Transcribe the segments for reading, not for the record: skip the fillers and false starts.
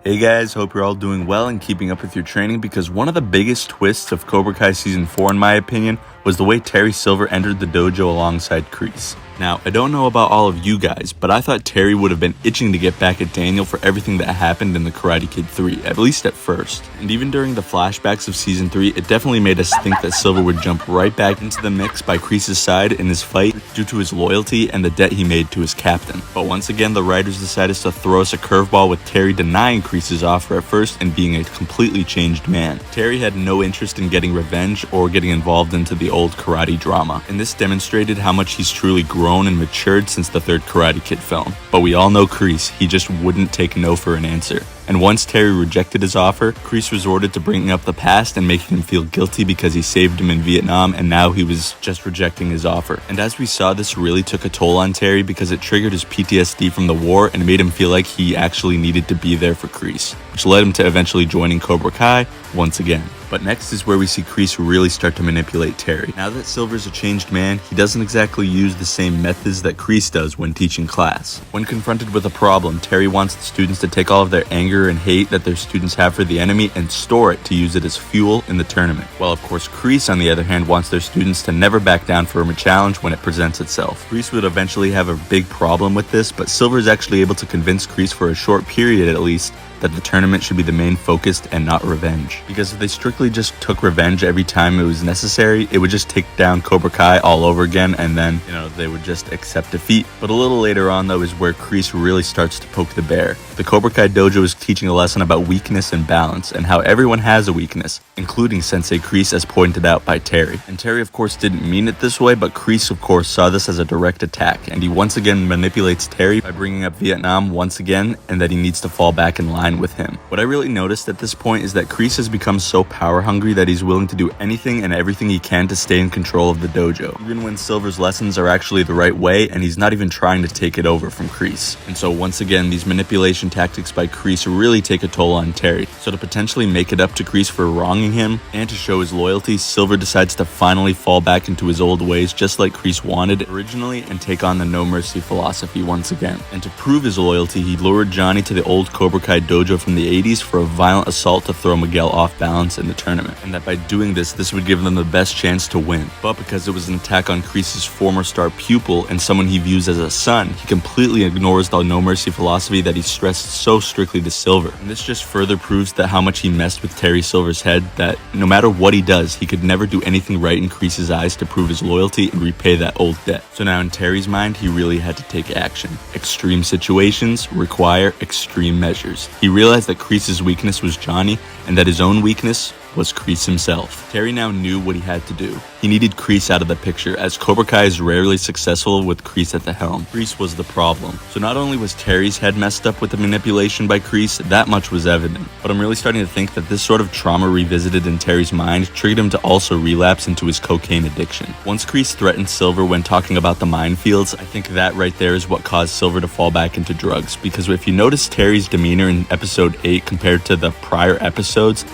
Hey guys, hope you're all doing well and keeping up with your training, because one of the biggest twists of Cobra Kai Season 4 in my opinion was the way Terry Silver entered the dojo alongside Kreese. Now, I don't know about all of you guys, but I thought Terry would have been itching to get back at Daniel for everything that happened in the Karate Kid 3, at least at first. And even during the flashbacks of Season 3, it definitely made us think that Silver would jump right back into the mix by Kreese's side in his fight due to his loyalty and the debt he made to his captain. But once again, the writers decided to throw us a curveball with Terry denying Kreese's offer at first and being a completely changed man. Terry had no interest in getting revenge or getting involved into the old karate drama, and this demonstrated how much he's truly grown and matured since the third Karate Kid film. But we all know Kreese, he just wouldn't take no for an answer. And once Terry rejected his offer, Kreese resorted to bringing up the past and making him feel guilty because he saved him in Vietnam, and now he was just rejecting his offer. And as we saw, this really took a toll on Terry because it triggered his PTSD from the war and made him feel like he actually needed to be there for Kreese, which led him to eventually joining Cobra Kai once again. But next is where we see Kreese really start to manipulate Terry. Now that Silver's a changed man, he doesn't exactly use the same methods that Kreese does when teaching class. When confronted with a problem, Terry wants the students to take all of their anger and hate that their students have for the enemy and store it to use it as fuel in the tournament. While of course Kreese, on the other hand, wants their students to never back down from a challenge when it presents itself. Kreese would eventually have a big problem with this, but Silver is actually able to convince Kreese for a short period at least that the tournament should be the main focus and not revenge. Because if they strictly just took revenge every time it was necessary, it would just take down Cobra Kai all over again, and then, they would just accept defeat. But a little later on though is where Kreese really starts to poke the bear. The Cobra Kai dojo is teaching a lesson about weakness and balance, and how everyone has a weakness, including Sensei Kreese, as pointed out by Terry. And Terry of course didn't mean it this way, but Kreese of course saw this as a direct attack, and he once again manipulates Terry by bringing up Vietnam once again, and that he needs to fall back in line with him. What I really noticed at this point is that Kreese has become so power hungry that he's willing to do anything and everything he can to stay in control of the dojo, even when Silver's lessons are actually the right way and he's not even trying to take it over from Kreese. And so once again, these manipulation tactics by Kreese really take a toll on Terry. So to potentially make it up to Kreese for wronging him and to show his loyalty, Silver decides to finally fall back into his old ways, just like Kreese wanted originally, and take on the no mercy philosophy once again. And to prove his loyalty, he lured Johnny to the old Cobra Kai dojo from the 80s for a violent assault to throw Miguel off balance in the tournament, and that by doing this would give them the best chance to win. But because it was an attack on Kreese's former star pupil and someone he views as a son, he completely ignores the no mercy philosophy that he stressed so strictly to Silver. And this just further proves that how much he messed with Terry Silver's head, that no matter what he does, he could never do anything right in Kreese's eyes to prove his loyalty and repay that old debt. So now in Terry's mind, he really had to take action. Extreme situations require extreme measures. He realized that Kreese's weakness was Johnny, and that his own weakness was Kreese himself. Terry now knew what he had to do. He needed Kreese out of the picture, as Cobra Kai is rarely successful with Kreese at the helm. Kreese was the problem. So not only was Terry's head messed up with the manipulation by Kreese, that much was evident. But I'm really starting to think that this sort of trauma revisited in Terry's mind triggered him to also relapse into his cocaine addiction. Once Kreese threatened Silver when talking about the minefields, I think that right there is what caused Silver to fall back into drugs. Because if you notice Terry's demeanor in episode 8 compared to the prior episodes,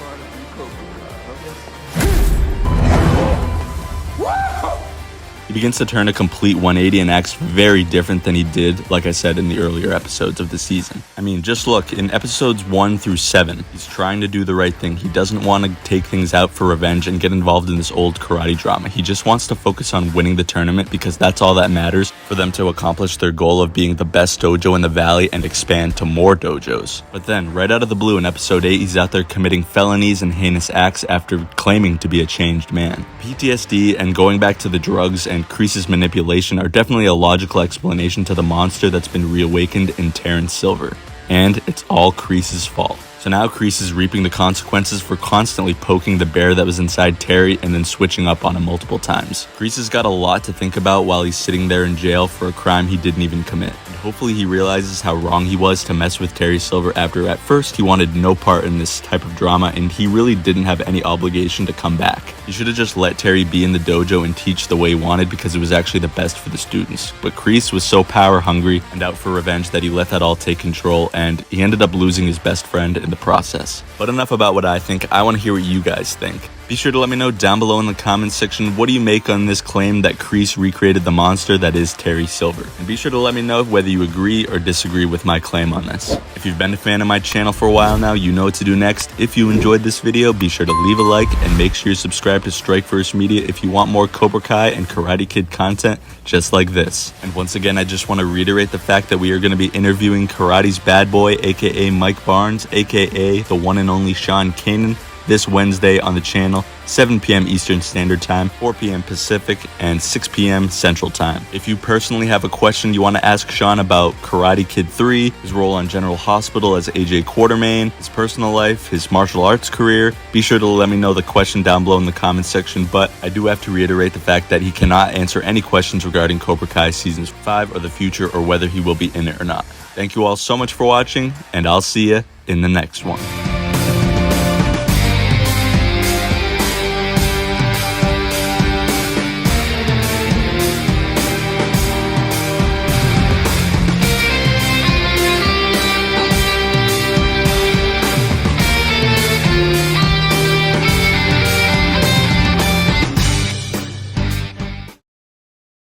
he begins to turn a complete 180 and acts very different than he did, like I said, in the earlier episodes of the season. I mean, just look, in episodes 1 through 7, he's trying to do the right thing. He doesn't want to take things out for revenge and get involved in this old karate drama. He just wants to focus on winning the tournament, because that's all that matters for them to accomplish their goal of being the best dojo in the valley and expand to more dojos. But then, right out of the blue in episode 8, he's out there committing felonies and heinous acts after claiming to be a changed man. PTSD and going back to the drugs and Kreese's manipulation are definitely a logical explanation to the monster that's been reawakened in Terrence Silver. And it's all Kreese's fault. So now Kreese is reaping the consequences for constantly poking the bear that was inside Terry and then switching up on him multiple times. Kreese has got a lot to think about while he's sitting there in jail for a crime he didn't even commit. And hopefully he realizes how wrong he was to mess with Terry Silver after at first he wanted no part in this type of drama, and he really didn't have any obligation to come back. He should have just let Terry be in the dojo and teach the way he wanted, because it was actually the best for the students. But Kreese was so power hungry and out for revenge that he let that all take control, and he ended up losing his best friend in the process. But enough about what I think. I want to hear what you guys think. Be sure to let me know down below in the comments section, what do you make on this claim that Kreese recreated the monster that is Terry Silver? And be sure to let me know whether you agree or disagree with my claim on this. If you've been a fan of my channel for a while now, you know what to do next. If you enjoyed this video, be sure to leave a like and make sure you subscribe to Strike First Media if you want more Cobra Kai and Karate Kid content just like this. And once again, I just want to reiterate the fact that we are going to be interviewing Karate's bad boy, aka Mike Barnes, aka the one and only Sean Kanan, this Wednesday on the channel, 7 p.m. Eastern Standard Time, 4 p.m. Pacific, and 6 p.m. Central Time. If you personally have a question you want to ask Sean about Karate Kid 3, his role on General Hospital as AJ Quartermain, his personal life, his martial arts career, be sure to let me know the question down below in the comments section. But I do have to reiterate the fact that he cannot answer any questions regarding Cobra Kai Seasons 5 or the future or whether he will be in it or not. Thank you all so much for watching, and I'll see you in the next one.